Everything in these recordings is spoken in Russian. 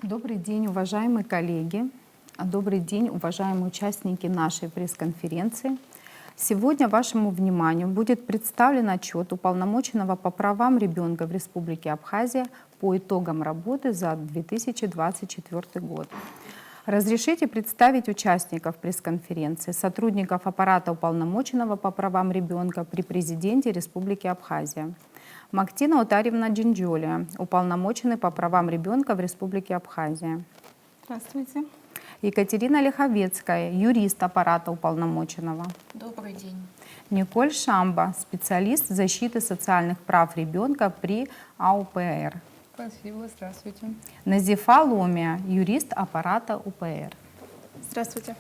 Добрый день, уважаемые коллеги. Добрый день, уважаемые участники нашей пресс-конференции. Сегодня вашему вниманию будет представлен отчет Уполномоченного по правам ребенка в Республике Абхазия по итогам работы за 2024 год. Разрешите представить участников пресс-конференции, сотрудников аппарата Уполномоченного по правам ребенка при президенте Республики Абхазия. Мактина Утарьевна Джинджолия, уполномоченный по правам ребенка в Республике Абхазия. Здравствуйте. Екатерина Лиховецкая, юрист аппарата уполномоченного. Добрый день. Николь Шамба, специалист защиты социальных прав ребенка при АУПР. Спасибо, здравствуйте. Назифа Ломия, юрист аппарата УПР. Здравствуйте.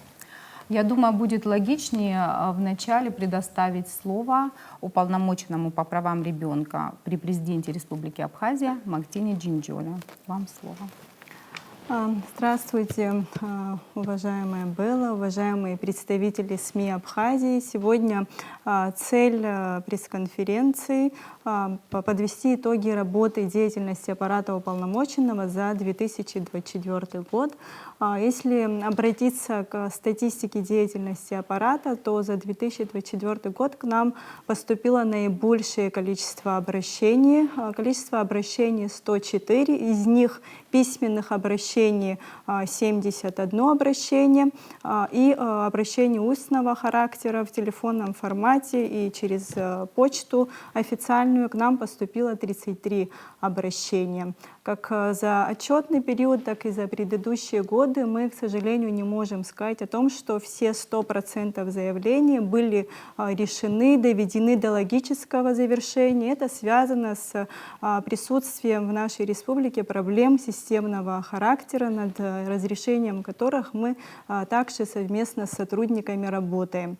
Я думаю, будет логичнее вначале предоставить слово уполномоченному по правам ребенка при президенте Республики Абхазия Мактине Джинджоле. Вам слово. Здравствуйте, уважаемая Белла, уважаемые представители СМИ Абхазии. Сегодня цель пресс-конференции подвести итоги работы и деятельности аппарата уполномоченного за 2024 год. Если обратиться к статистике деятельности аппарата, то за 2024 год к нам поступило наибольшее количество обращений. Количество обращений 104, из них письменных обращений 71 обращение и обращений устного характера в телефонном формате и через почту официальную к нам поступило 33 обращения. Как за отчетный период, так и за предыдущие годы мы, к сожалению, не можем сказать о том, что все 100% заявлений были решены, доведены до логического завершения. Это связано с присутствием в нашей республике проблем системного характера, над разрешением которых мы также совместно с сотрудниками работаем.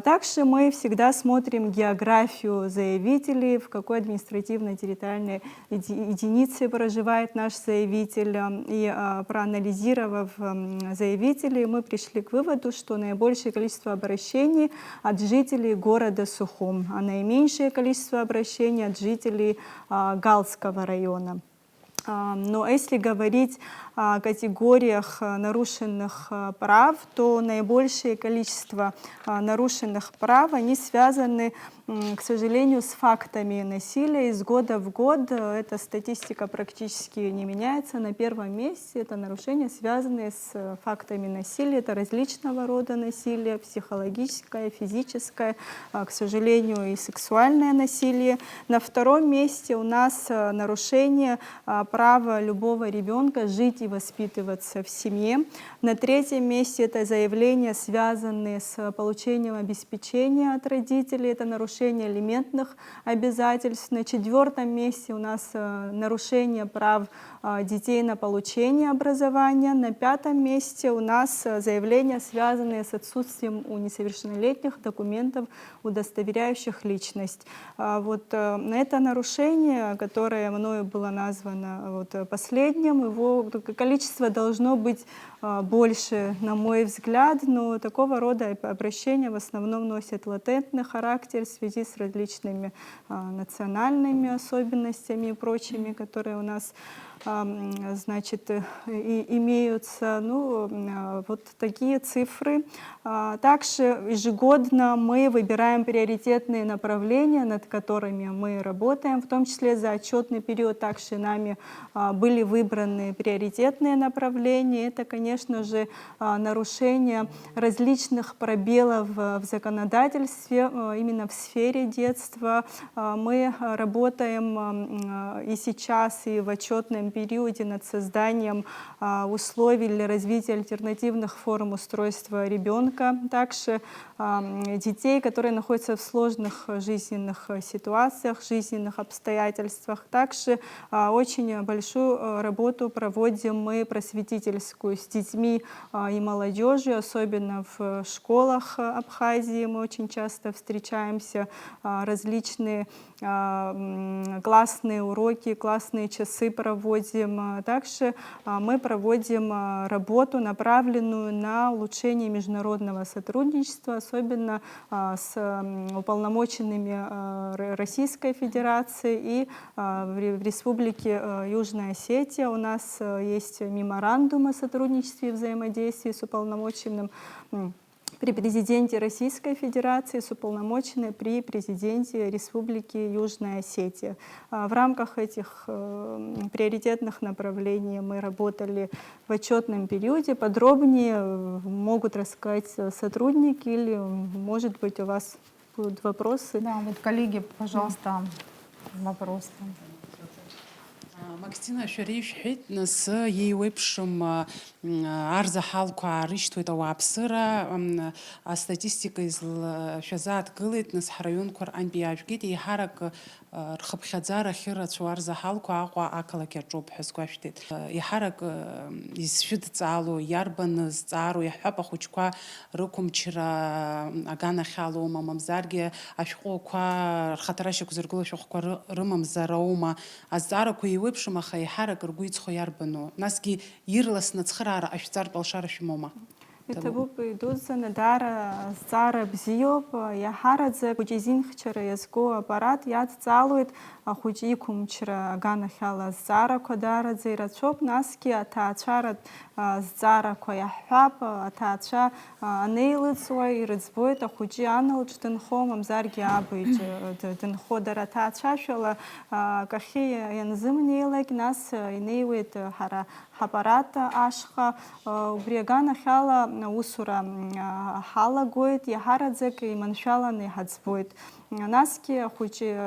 Также мы всегда смотрим географию заявителей, в какой административно-территориальной единице проживает наш заявитель. И проанализировав заявителей, мы пришли к выводу, что наибольшее количество обращений от жителей города Сухум, а наименьшее количество обращений от жителей Галского района. Но если говорить о категориях нарушенных прав, то наибольшее количество нарушенных прав, они связаны, к сожалению, с фактами насилия. Из года в год эта статистика практически не меняется. На первом месте это нарушения, связанные с фактами насилия. Это различного рода насилие, психологическое, физическое, к сожалению, и сексуальное насилие. На втором месте у нас нарушение права любого ребенка жить и воспитываться в семье. На третьем месте это заявления, связанные с получением обеспечения от родителей, это нарушение алиментных обязательств. На четвертом месте у нас нарушение прав детей на получение образования. На пятом месте у нас заявления, связанные с отсутствием у несовершеннолетних документов, удостоверяющих личность. Вот на это нарушение, которое мною было названо последним, его количество должно быть больше, на мой взгляд, но такого рода обращения в основном носят латентный характер в связи с различными национальными особенностями и прочими, которые у нас значит, имеются. Ну, вот такие цифры. Также ежегодно мы выбираем приоритетные направления, над которыми мы работаем, в том числе за отчетный период также нами были выбраны приоритетные направления. Это, конечно же, нарушение различных пробелов в законодательстве, именно в сфере детства. Мы работаем и сейчас, и в отчетном периоде над созданием условий для развития альтернативных форм устройства ребенка. Также детей, которые находятся в сложных жизненных ситуациях, жизненных обстоятельствах. Также очень большую работу проводим мы просветительскую с детьми и молодежью, особенно в школах Абхазии. Мы очень часто встречаемся, различные классные уроки, классные часы проводим проводим. Также мы проводим работу, направленную на улучшение международного сотрудничества, особенно с уполномоченными Российской Федерации и в Республике Южная Осетия. У нас есть меморандум о сотрудничестве и взаимодействии с уполномоченным при президенте Российской Федерации, с уполномоченной при президенте Республики Южная Осетия. В рамках этих приоритетных направлений мы работали в отчетном периоде. Подробнее могут рассказать сотрудники или, может быть, у вас будут вопросы. Да, вот коллеги, пожалуйста, вопрос. Максина Шариф нас ей вебшим арза халка рыштует ауапсыра статистика из шазат гылит нас хараюн Коран биажгит и харак рхабхазара хира цуарза халка аква акалаке джоб хасгаштит и харак из шидцалу ярбан зцару яхаба хучка рукумчира агана халу мамамзарге ашхоква хатарашик зургуло шохква рымам зараума азара куи Шумаха и Харак Ругуицхо Ярбану. Наски Ирлас Нацхарара Ашцар Балшара Шумома. Это бупы идут за надара зара бзиоп, я харадзе кучизин хчара язго аппарат яд цалует хучи кумчра агана хала зара кодара зирачоп наски атачара зара коя хап атача нейлыцой рыцбойта хучи аналч тенхом амзарги абыч тенходара атача шала кахи янзымнейлек нас инеywet хара аппарата ашха убрегана хала усура халагоит яхарадзек и маншаланы хацбойт. Наски хучи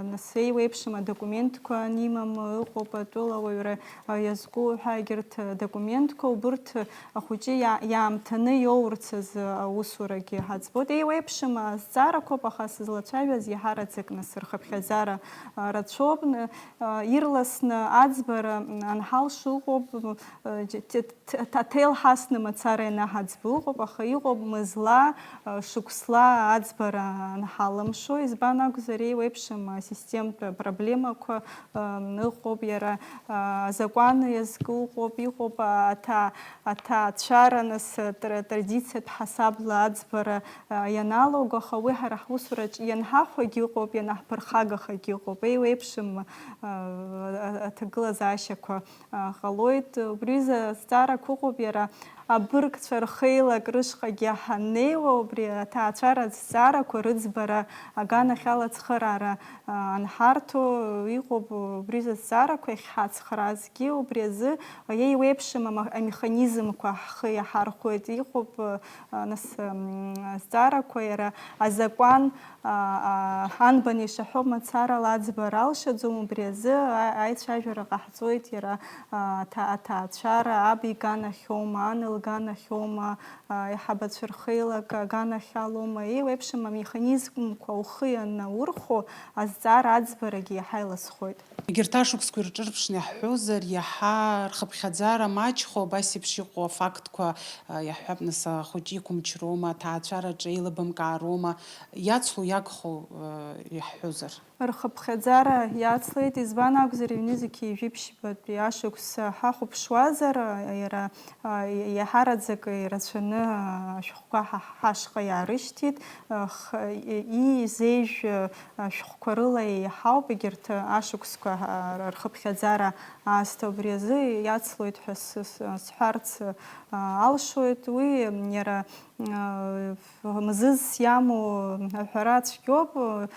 насей вебшима документка нимам хопа толавойре язгу хагерт документка убурт хучи ям таны йоурцез усураки хацбойт. И вебшима зара копаха сызлачавяз яхарадзек насырхабхазара рачобн ирласна ацбара анхал шугоб тател хасны мацаре на хацбугоб ахаигоб мызла шуксла ацбара анхалам шо избана гузарей вебшим систем проблема ко нылхоб яра законы язгу хоб ихоб ата чара нас традиция хасабла ацбара яналога хавы харахусурач янхахо гихоб янах пархага хагихоб и вебшим атглазашако халойт бриза стара кухоб яра абырг цархейла крышха гяханео бри таачара зара корыцбара агана хала цхарара анхарту ихоб бриза зара кохац хразги обрезы ей вебшим механизм кохя хархоит ихоб нас зара коера азакван анбани шахом мацара ладзбарал шадзум брезы айчажара гахцоит яра таачара абигана хоман Гана Хёма, Хабат Шерхейла, Гана Хялома, и вебшима механизм каухия на урхо, а за радзбараги хайла схойт. Герташук скурчерпшня хозер яхар хабхазара мачхо басипшико фактко яхабнаса ходикум чрома таачара джейлабам карома яцлу якхо яхозер. Рхабхазара яцлет избана гзеревнизики випшибат биашукс хахуп швазар яра яхарадзек ирацны шухка хашка ярыштит и зеж шухкарыла и хаубегерт ашукска рхабхазара астобрезы яцлет схарц алшует уи яра мзыз яму аппарат шкёб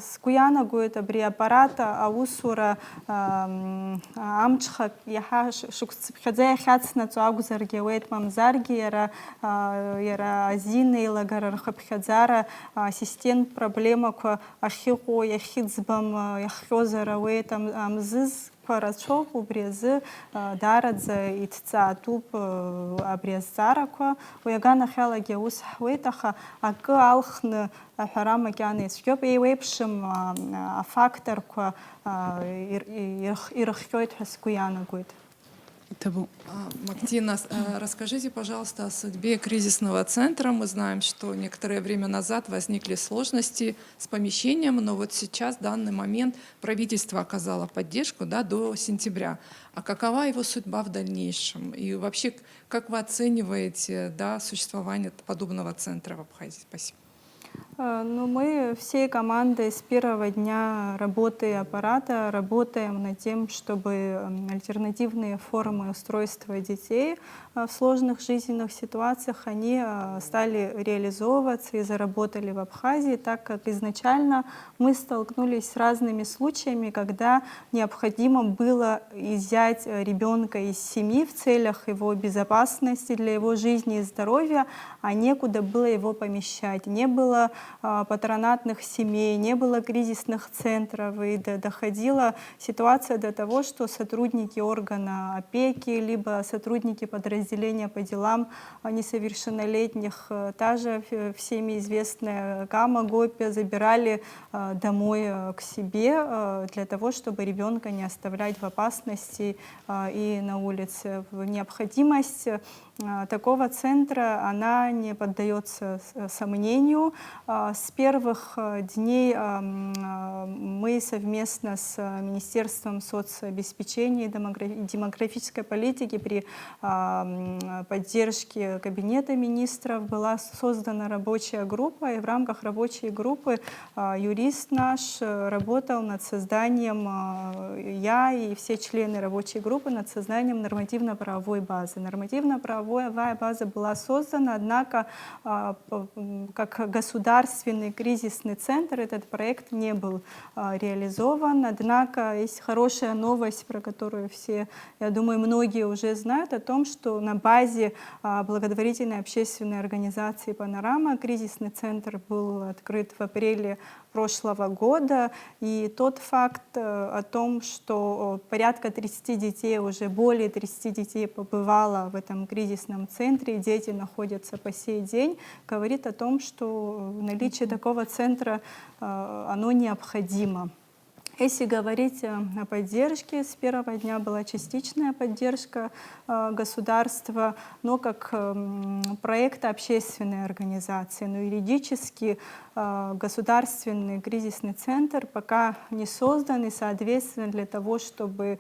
скуяна гует абри аппарата аусура амчха яха шукцпхадзе хацна цуагузарге ует мамзарги яра азины лагара рхабхадзара ассистент проблема ко ахиго яхидзбам яхёзара ует амзыз Рачоп убрезы дарадзе итца туп абреззараква уягана хелаге ус хветаха акы алхны харама кяны скёп и вебшим факторква ирхёйт хаскуяна гуит. Табу. Мактина, расскажите, пожалуйста, о судьбе кризисного центра. Мы знаем, что некоторое время назад возникли сложности с помещением, но вот сейчас, в данный момент, правительство оказало поддержку, да, до сентября. А какова его судьба в дальнейшем? И вообще, как вы оцениваете, да, существование подобного центра в Абхазии? Спасибо. Ну, мы всей командой с первого дня работы аппарата работаем над тем, чтобы альтернативные формы устройства детей в сложных жизненных ситуациях, они стали реализовываться и заработали в Абхазии, так как изначально мы столкнулись с разными случаями, когда необходимо было изъять ребенка из семьи в целях его безопасности, для его жизни и здоровья, а некуда было его помещать. Не было патронатных семей, не было кризисных центров, и доходила ситуация до того, что сотрудники органа опеки, либо сотрудники подразделения по делам несовершеннолетних, та же всеми известная Кама Гопи, забирали домой к себе для того, чтобы ребенка не оставлять в опасности и на улице. Необходимость такого центра, она не поддается сомнению. С первых дней мы совместно с Министерством соцобеспечения и демографической политики при поддержке Кабинета министров была создана рабочая группа, и в рамках рабочей группы юрист наш работал над созданием, я и все члены рабочей группы, над созданием нормативно-правовой базы. Нормативно-правовая база была создана, однако как государственный кризисный центр этот проект не был реализован. Однако есть хорошая новость, про которую все, я думаю, многие уже знают, о том, что на базе благотворительной общественной организации «Панорама» кризисный центр был открыт в апреле прошлого года, и тот факт о том, что порядка 30 детей, уже более 30 детей побывало в этом кризисном центре, и дети находятся по сей день, говорит о том, что наличие такого центра, оно необходимо. Если говорить о поддержке, с первого дня была частичная поддержка государства, но как проект общественной организации. Но юридически государственный кризисный центр пока не создан, и, соответственно, для того, чтобы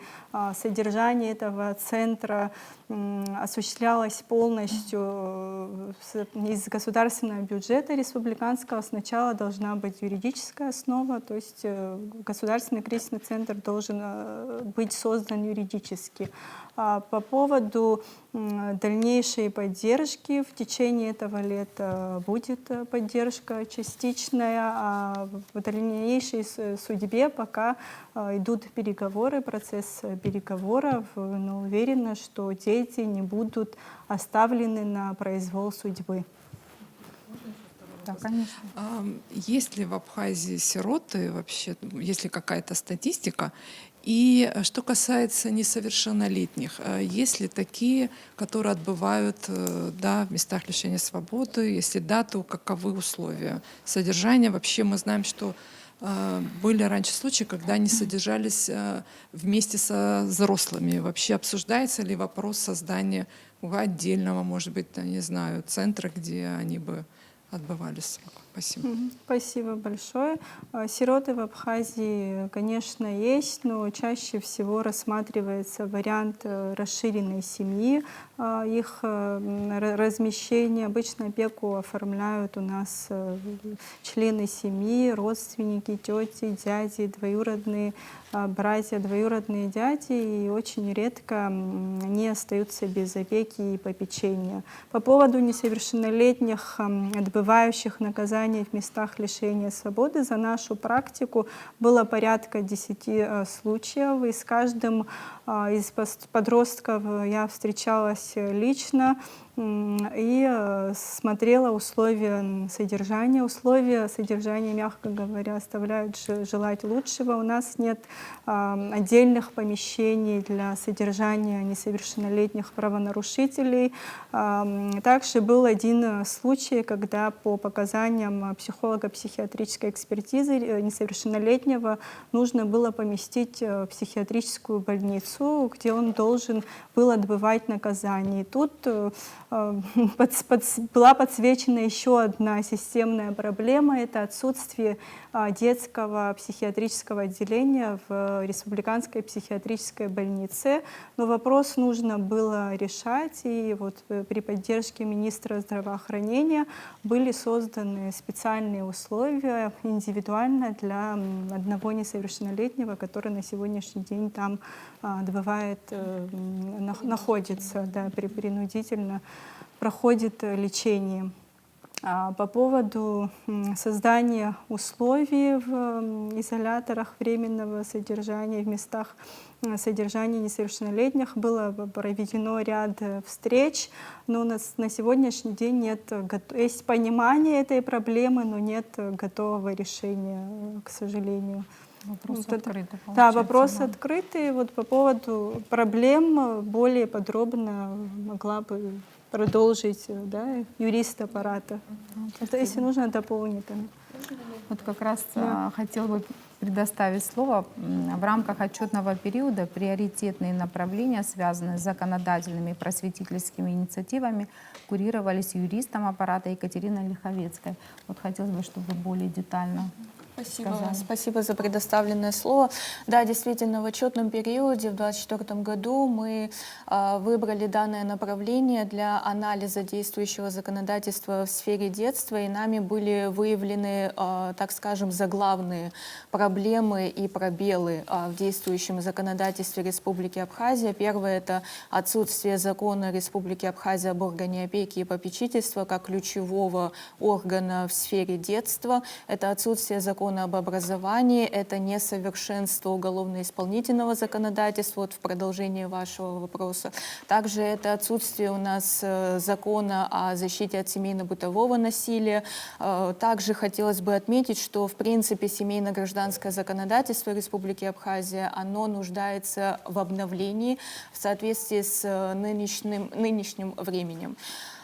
содержание этого центра осуществлялось полностью из государственного бюджета республиканского, сначала должна быть юридическая основа, то есть государственный кризисный центр должен быть создан юридически. По поводу дальнейшей поддержки в течение этого лета будет поддержка частичная, а в дальнейшей судьбе пока идут переговоры, процесс переговоров, но уверена, что дети не будут оставлены на произвол судьбы. Да, конечно. Есть ли в Абхазии сироты вообще, есть ли какая-то статистика? И что касается несовершеннолетних, есть ли такие, которые отбывают, да, в местах лишения свободы? Если да, то каковы условия содержания? Вообще мы знаем, что были раньше случаи, когда они содержались вместе со взрослыми. Вообще обсуждается ли вопрос создания отдельного, может быть, не знаю, центра, где они бы отбывали срок? Спасибо. Спасибо большое. Сироты в Абхазии, конечно, есть, но чаще всего рассматривается вариант расширенной семьи, их размещение. Обычно опеку оформляют у нас члены семьи, родственники, тети, дяди, двоюродные братья, двоюродные дяди, и очень редко они остаются без опеки и попечения. По поводу несовершеннолетних, отбывающих наказание в местах лишения свободы, за нашу практику было порядка 10 случаев, и с каждым из подростков я встречалась лично. и смотрела условия содержания. Условия содержания, мягко говоря, оставляют желать лучшего. У нас нет отдельных помещений для содержания несовершеннолетних правонарушителей. Также был один случай, когда по показаниям психолого-психиатрической экспертизы несовершеннолетнего нужно было поместить в психиатрическую больницу, где он должен был отбывать наказание. И тут была подсвечена еще одна системная проблема — это отсутствие детского психиатрического отделения в Республиканской психиатрической больнице. Но вопрос нужно было решать, и вот при поддержке министра здравоохранения были созданы специальные условия индивидуально для одного несовершеннолетнего, который на сегодняшний день там отбывает, находится, да, принудительно проходит лечение. По поводу создания условий в изоляторах временного содержания, в местах содержания несовершеннолетних было проведено ряд встреч, но на сегодняшний день есть понимание этой проблемы, но нет готового решения, к сожалению. Вопрос Вот открытый, да, вопрос да. открытый. Вот по поводу проблем более подробно могла бы продолжить, да, юрист аппарата. Это, если нужно, дополнить. Вот как раз хотела бы предоставить слово. В рамках отчетного периода приоритетные направления, связанные с законодательными и просветительскими инициативами, курировались юристом аппарата Екатериной Лиховецкой. Вот хотелось бы, чтобы вы более детально Спасибо, сказали. спасибо за предоставленное слово. Да, действительно, в отчетном периоде в 2024 году мы выбрали данное направление для анализа действующего законодательства в сфере детства, и нами были выявлены, так скажем, заглавные проблемы и пробелы в действующем законодательстве Республики Абхазия. Первое — это отсутствие закона Республики Абхазия об органе опеки и попечительства как ключевого органа в сфере детства. Это отсутствие закона об образовании, это несовершенство уголовно-исполнительного законодательства, вот в продолжение вашего вопроса. Также это отсутствие у нас закона о защите от семейно-бытового насилия. Также хотелось бы отметить, что в принципе семейно-гражданское законодательство Республики Абхазия, оно нуждается в обновлении в соответствии с нынешним временем.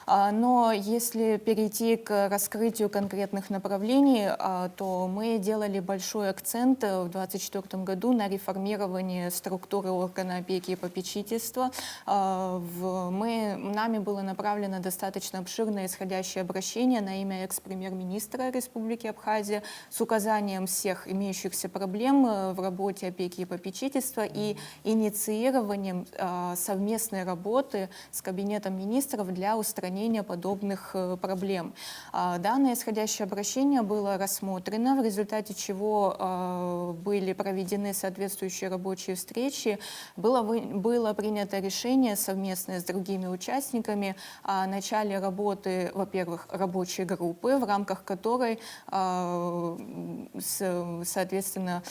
Но если перейти к раскрытию конкретных направлений, то мы делали большой акцент в 2024 году на реформирование структуры органа опеки и попечительства. Нами было направлено достаточно обширное исходящее обращение на имя экс-премьер-министра Республики Абхазия с указанием всех имеющихся проблем в работе опеки и попечительства и инициированием совместной работы с Кабинетом министров для устранения подобных проблем. Данное исходящее обращение было рассмотрено, в результате чего были проведены соответствующие рабочие встречи. Было принято решение совместно с другими участниками о начале работы, во-первых, рабочей группы, в рамках которой, соответственно,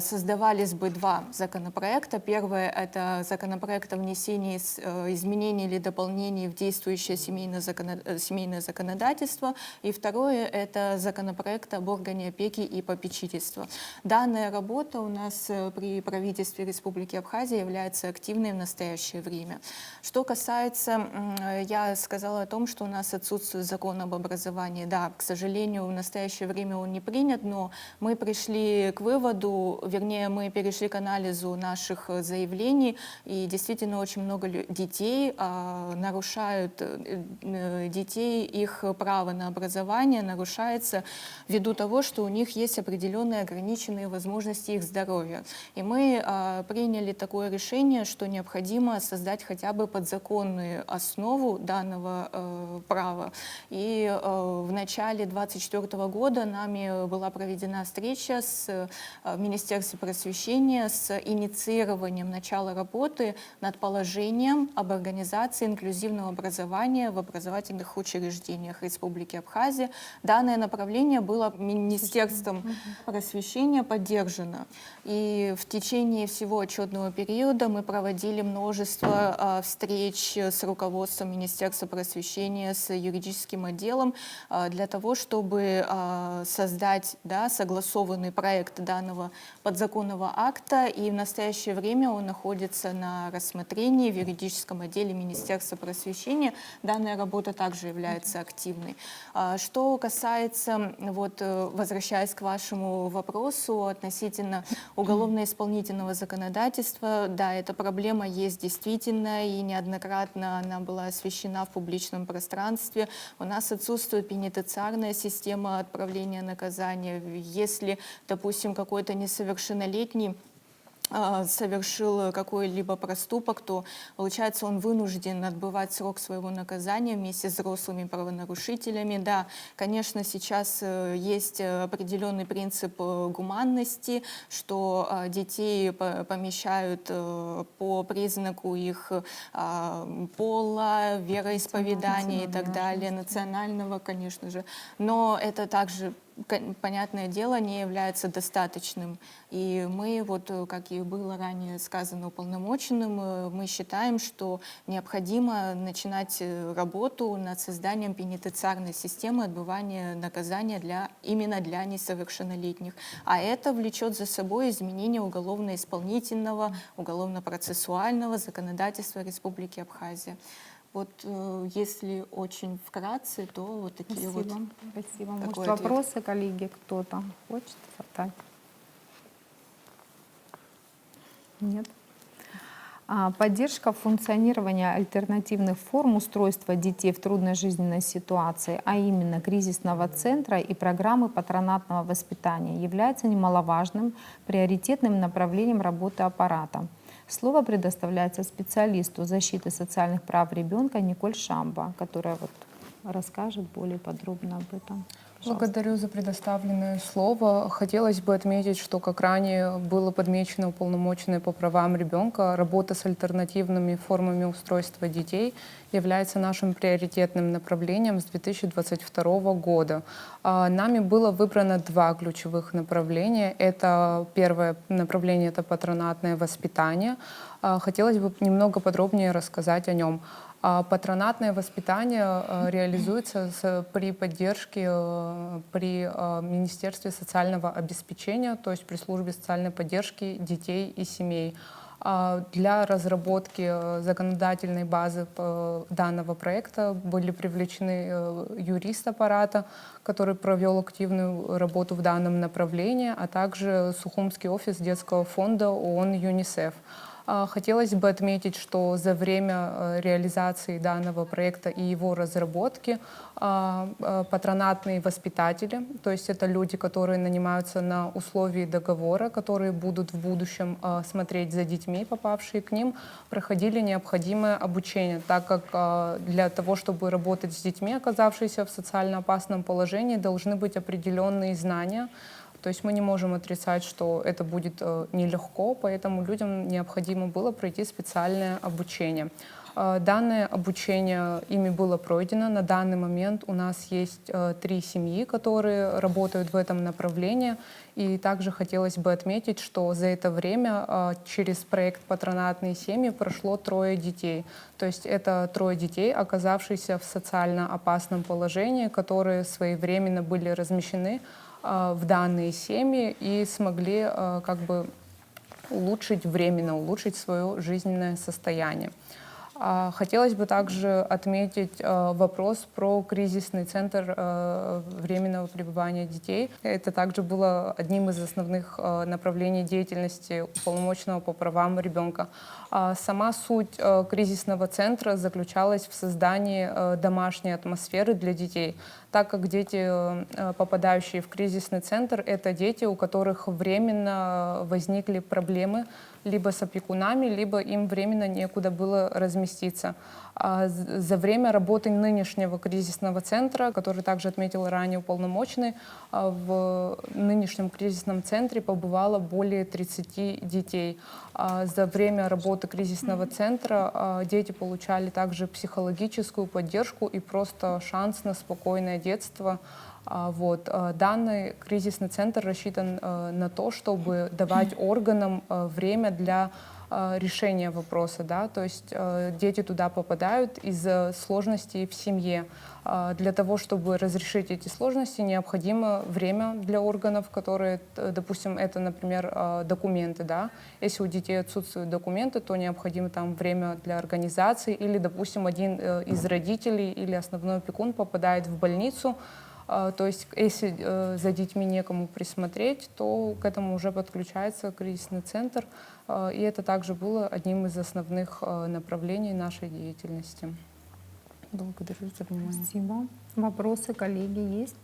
создавались бы два законопроекта. Первое — это законопроект о внесении изменений или дополнений в действующее семейное законодательство, и второе — это законопроект об органе опеки и попечительства. Данная работа у нас при правительстве Республики Абхазия является активной в настоящее время. Что касается, я сказала о том, что у нас отсутствует закон об образовании. Да, к сожалению, в настоящее время он не принят, но мы пришли к выводу, вернее, мы перешли к анализу наших заявлений, и действительно очень много детей нарушают их право на образование нарушается ввиду того, что у них есть определенные ограниченные возможности их здоровья. И мы приняли такое решение, что необходимо создать хотя бы подзаконную основу данного права. И в начале 2024 года нами была проведена встреча с Министерством просвещения с инициированием начала работы над положением об организации инклюзивного образования в образовательных учреждениях Республики Абхазия. Данное направление было Министерством просвещения поддержано. И в течение всего отчетного периода мы проводили множество встреч с руководством Министерства просвещения, с юридическим отделом для того, чтобы создать согласованный проект данного подзаконного акта. И в настоящее время он находится на рассмотрении в юридическом отделе Министерства просвещения. Данная работа также является активной. Что касается, возвращаясь к вашему вопросу относительно уголовно-исполнительного законодательства, да, эта проблема есть действительно, и неоднократно она была освещена в публичном пространстве. У нас отсутствует пенитенциарная система отправления наказания. Если, допустим, какой-то несовершеннолетний совершил какой-либо проступок, то, получается, он вынужден отбывать срок своего наказания вместе с взрослыми правонарушителями. Да, конечно, сейчас есть определенный принцип гуманности, что детей помещают по признаку их пола, вероисповедания и так далее, национального, конечно же. Но это также, понятное дело, не является достаточным. И мы, как и было ранее сказано уполномоченным, мы считаем, что необходимо начинать работу над созданием пенитенциарной системы отбывания наказания именно для несовершеннолетних. А это влечет за собой изменение уголовно-исполнительного, уголовно-процессуального законодательства Республики Абхазия. Если очень вкратце, то такие Спасибо. Может, такой вопросы, коллеги, кто-то хочет задать? Нет. Поддержка функционирования альтернативных форм устройства детей в трудной жизненной ситуации, а именно кризисного центра и программы патронатного воспитания, является немаловажным приоритетным направлением работы аппарата. Слово предоставляется специалисту защиты социальных прав ребенка Николь Шамба, которая расскажет более подробно об этом. Пожалуйста. Благодарю за предоставленное слово. Хотелось бы отметить, что, как ранее было подмечено уполномоченной по правам ребенка, работа с альтернативными формами устройства детей является нашим приоритетным направлением с 2022 года. Нами было выбрано два ключевых направления. Это первое направление — это патронатное воспитание. Хотелось бы немного подробнее рассказать о нем. Патронатное воспитание реализуется при поддержке при Министерстве социального обеспечения, то есть при службе социальной поддержки детей и семей. Для разработки законодательной базы данного проекта были привлечены юрист аппарата, который провел активную работу в данном направлении, а также Сухумский офис детского фонда ООН ЮНИСЕФ. Хотелось бы отметить, что за время реализации данного проекта и его разработки патронатные воспитатели, то есть это люди, которые нанимаются на условии договора, которые будут в будущем смотреть за детьми, попавшие к ним, проходили необходимое обучение, так как для того, чтобы работать с детьми, оказавшимися в социально опасном положении, должны быть определенные знания. То есть мы не можем отрицать, что это будет нелегко, поэтому людям необходимо было пройти специальное обучение. Данное обучение ими было пройдено. На данный момент у нас есть 3 семьи, которые работают в этом направлении. И также хотелось бы отметить, что за это время через проект «Патронатные семьи» прошло 3 детей. То есть это 3 детей, оказавшиеся в социально опасном положении, которые своевременно были размещены в данные семьи и смогли временно улучшить свое жизненное состояние. Хотелось бы также отметить вопрос про кризисный центр временного пребывания детей. Это также было одним из основных направлений деятельности уполномоченного по правам ребенка. Сама суть кризисного центра заключалась в создании домашней атмосферы для детей, так как дети, попадающие в кризисный центр, это дети, у которых временно возникли проблемы либо с опекунами, либо им временно некуда было разместиться. За время работы нынешнего кризисного центра, который также отметил ранее уполномоченный, в нынешнем кризисном центре побывало более 30 детей. За время работы кризисного центра дети получали также психологическую поддержку и просто шанс на спокойное детство. Данный кризисный центр рассчитан на то, чтобы давать органам время для решения вопроса, да, то есть дети туда попадают из-за сложностей в семье. Для того, чтобы разрешить эти сложности, необходимо время для органов, которые, допустим, это, например, документы, да. Если у детей отсутствуют документы, то необходимо там время для организации, или, допустим, один из родителей или основной опекун попадает в больницу. То есть, если за детьми некому присмотреть, то к этому уже подключается кризисный центр. И это также было одним из основных направлений нашей деятельности. Благодарю за внимание. Спасибо. Вопросы, коллеги, есть?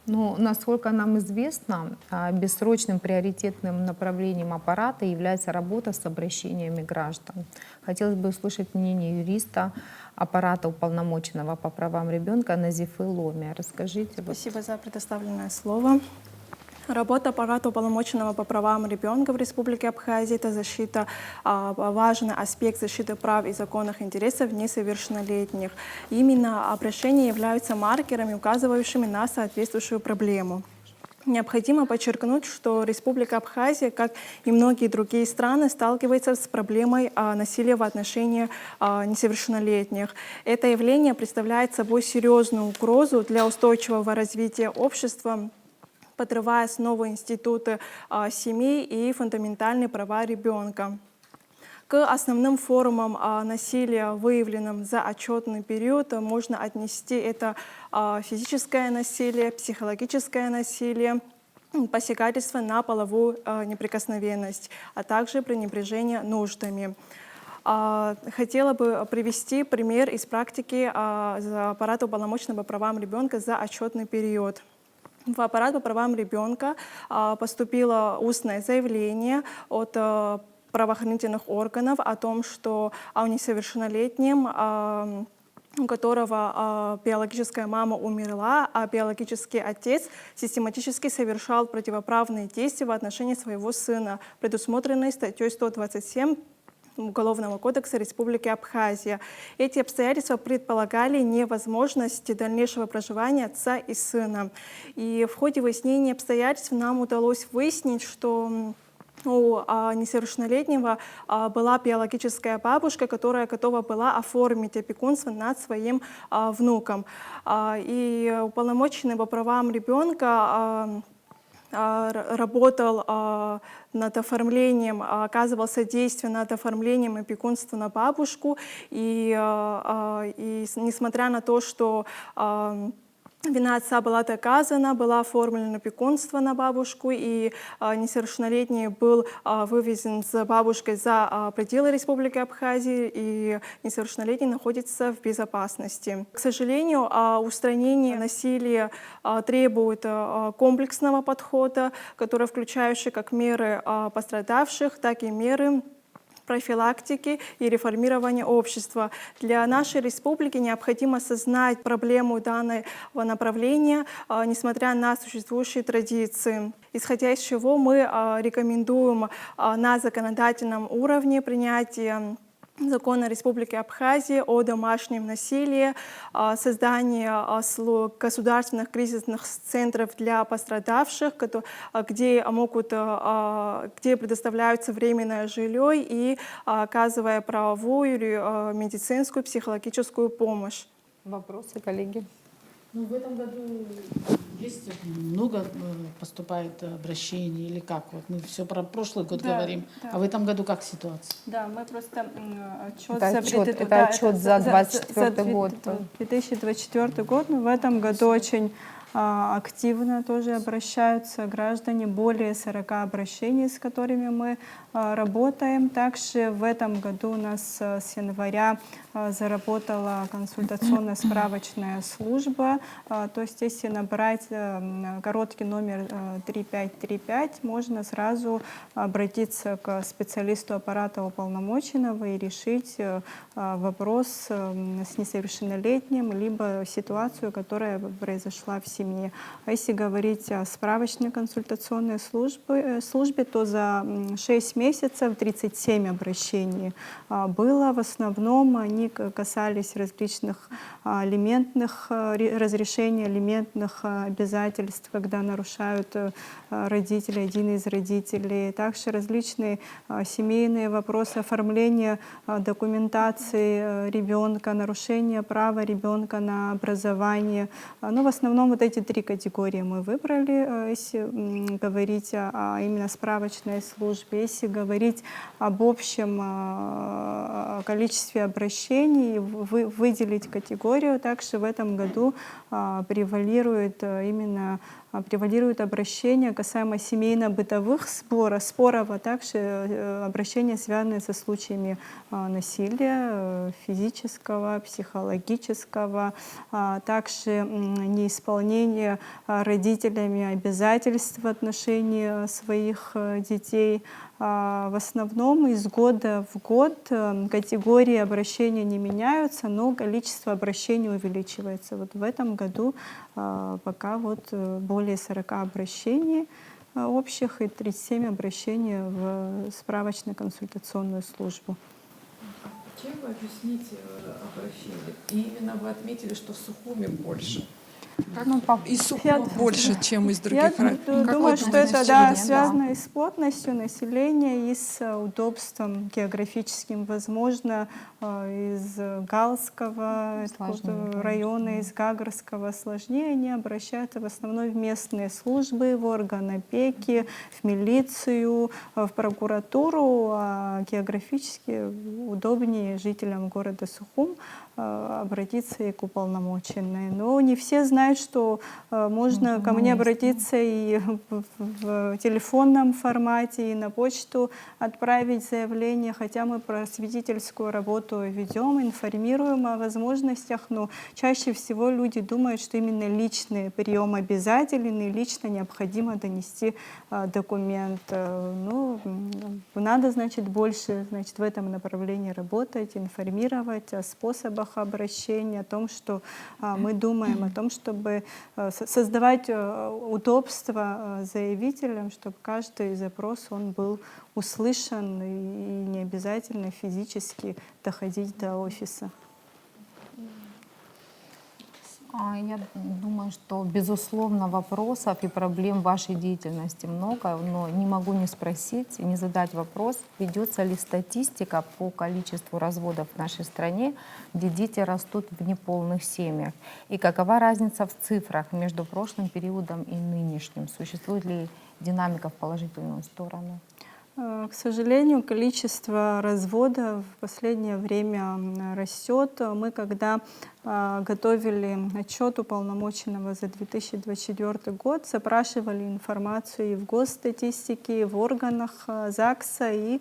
Ну, насколько нам известно, бессрочным приоритетным направлением аппарата является работа с обращениями граждан. Хотелось бы услышать мнение юриста аппарата уполномоченного по правам ребенка Назифы Ломи. Расскажите. Спасибо за предоставленное слово. Работа аппарата уполномоченного по правам ребенка в Республике Абхазия — это защита, важный аспект защиты прав и законных интересов несовершеннолетних. Именно обращения являются маркерами, указывающими на соответствующую проблему. Необходимо подчеркнуть, что Республика Абхазия, как и многие другие страны, сталкивается с проблемой насилия в отношении несовершеннолетних. Это явление представляет собой серьезную угрозу для устойчивого развития общества, подрывая основы института семьи и фундаментальные права ребенка. К основным формам насилия, выявленным за отчетный период, можно отнести это физическое насилие, психологическое насилие, посягательство на половую неприкосновенность, а также пренебрежение нуждами. Хотела бы привести пример из практики аппарата уполномоченного по правам ребенка за отчетный период. В аппарат по правам ребенка поступило устное заявление от правоохранительных органов о том, что у несовершеннолетнем, у которого биологическая мама умерла, а биологический отец систематически совершал противоправные действия в отношении своего сына, предусмотренные статьей 127 Уголовного кодекса Республики Абхазия. Эти обстоятельства предполагали невозможность дальнейшего проживания отца и сына. И в ходе выяснения обстоятельств нам удалось выяснить, что у несовершеннолетнего была биологическая бабушка, которая готова была оформить опекунство над своим внуком. И уполномоченный по правам ребенка работал над оформлением, оказывал содействие над оформлением опекунства на бабушку. И несмотря на то, что вина отца была доказана, было оформлено опекунство на бабушку, и несовершеннолетний был вывезен с бабушкой за пределы Республики Абхазия, и несовершеннолетний находится в безопасности. К сожалению, устранение насилия требует комплексного подхода, который включающий как меры пострадавших, так и меры профилактики и реформирования общества. Для нашей республики необходимо осознать проблему данного направления, несмотря на существующие традиции. Исходя из чего мы рекомендуем на законодательном уровне принятие Закона Республики Абхазия о домашнем насилии, создание государственных кризисных центров для пострадавших, где предоставляется временное жилье и оказывая правовую, медицинскую, психологическую помощь. Вопросы, коллеги? Ну, в этом году есть много поступает обращений или как? Вот мы все про прошлый год говорим, а в этом году как ситуация? Да, мы просто отчет это отчет за 2024 год. 2024 год, но в этом году очень активно тоже обращаются граждане, более 40 обращений, с которыми мы работаем. Также в этом году у нас с января заработала консультационно-справочная служба. То есть если набрать короткий номер 3535, можно сразу обратиться к специалисту аппарата уполномоченного и решить вопрос с несовершеннолетним, либо ситуацию, которая произошла в семье. семьи. А если говорить о справочной консультационной службе, то за 6 месяцев 37 обращений было. В основном они касались различных разрешения алиментных обязательств, когда нарушают родители, один из родителей. Также различные семейные вопросы оформления документации ребенка, нарушение права ребенка на образование. Ну, в основном вот эти 3 категории мы выбрали, если говорить именно справочной службе. Если говорить об общем количестве обращений, выделить категорию, также в этом году превалирует обращения касаемо семейно-бытовых споров, а также обращения, связанные со случаями насилия физического, психологического, также неисполнения родителями обязательств в отношении своих детей. В основном из года в год категории обращения не меняются, но количество обращений увеличивается. Вот в этом году пока вот более 40 обращений общих и 37 обращений в справочно-консультационную службу. Чем вы объясните обращение? И именно вы отметили, что в Сухуми больше. И Сухуми больше, чем из других районов. Я думаю, что это связано и с плотностью населения, и с удобством географическим. Возможно, из Галского района, из Гагарского сложнее. Они обращаются в основном в местные службы, в органы опеки, в милицию, в прокуратуру. А географически удобнее жителям города Сухум обратиться и к уполномоченной. Но не все знают, что можно ко мне обратиться и в телефонном формате, и на почту отправить заявление, хотя мы просветительскую работу ведем, информируем о возможностях, но чаще всего люди думают, что именно личный прием обязателен и лично необходимо донести документ. Ну, надо, значит, больше, значит, в этом направлении работать, информировать о способах обращения, о том, что мы думаем, о том, чтобы создавать удобство заявителям, чтобы каждый запрос он был услышан и не обязательно физически доходить до офиса. Я думаю, что, безусловно, вопросов и проблем в вашей деятельности много, но не могу не спросить, не задать вопрос, ведется ли статистика по количеству разводов в нашей стране, где дети растут в неполных семьях, и какова разница в цифрах между прошлым периодом и нынешним? Существует ли динамика в положительную сторону? К сожалению, количество разводов в последнее время растет. Мы, когда готовили отчет уполномоченного за 2024 год, запрашивали информацию и в госстатистике, и в органах ЗАГСа, и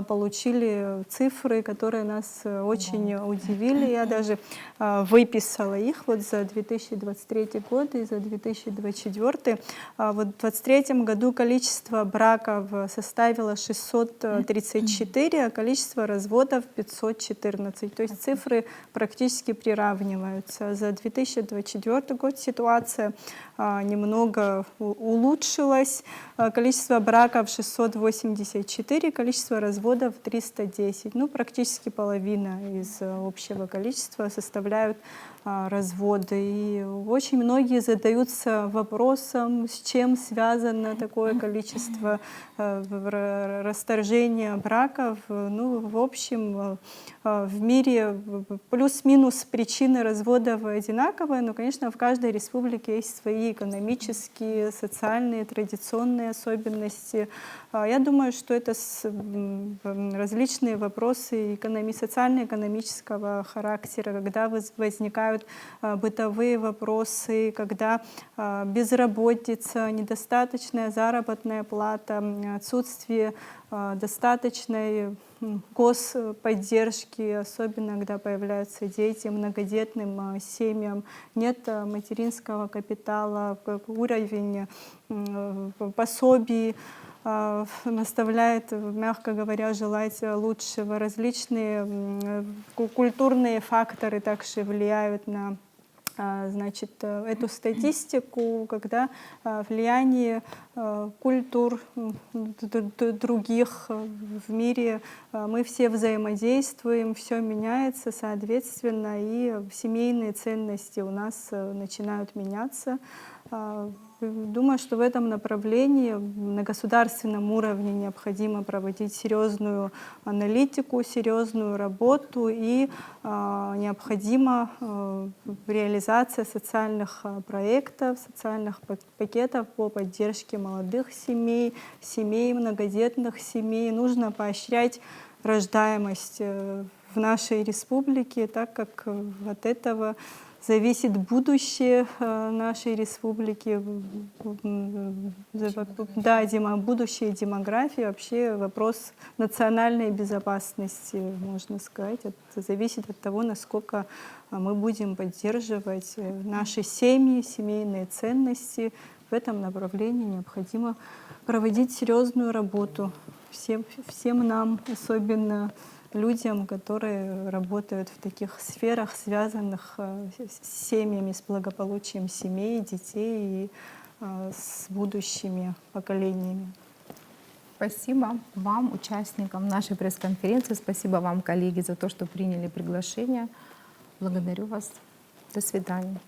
получили цифры, которые нас очень удивили. Я даже выписала их вот за 2023 год и за 2024. Вот в 2023 году количество браков составило 634, а количество разводов 514. То есть цифры практически приравниваются. За 2024 год ситуация немного улучшилась. Количество браков 684, количество разводов 310. Ну, практически половина из общего количества составляют разводы. И очень многие задаются вопросом, с чем связано такое количество расторжения браков. Ну, в общем, в мире плюс-минус причины разводов одинаковые, но, конечно, в каждой республике есть свои экономические, социальные, традиционные особенности. Я думаю, что это различные вопросы социально-экономического характера, когда возникают бытовые вопросы, когда безработица, недостаточная заработная плата, отсутствие достаточной господдержки, особенно когда появляются дети многодетным семьям, нет материнского капитала, уровень пособий оставляет, мягко говоря, желать лучшего. Различные культурные факторы также влияют на значит, эту статистику, когда влияние культур других в мире, мы все взаимодействуем, все меняется, соответственно, и семейные ценности у нас начинают меняться. Думаю, что в этом направлении на государственном уровне необходимо проводить серьезную аналитику, серьезную работу, и необходима реализация социальных проектов, социальных пакетов по поддержке молодых семей, семей, многодетных семей. Нужно поощрять рождаемость в нашей республике, так как от этого зависит будущее нашей республики, да, будущее демографии, вообще вопрос национальной безопасности, можно сказать. Это зависит от того, насколько мы будем поддерживать наши семьи, семейные ценности. В этом направлении необходимо проводить серьезную работу всем нам, особенно людям, которые работают в таких сферах, связанных с семьями, с благополучием семей, детей и с будущими поколениями. Спасибо вам, участникам нашей пресс-конференции. Спасибо вам, коллеги, за то, что приняли приглашение. Благодарю вас. До свидания.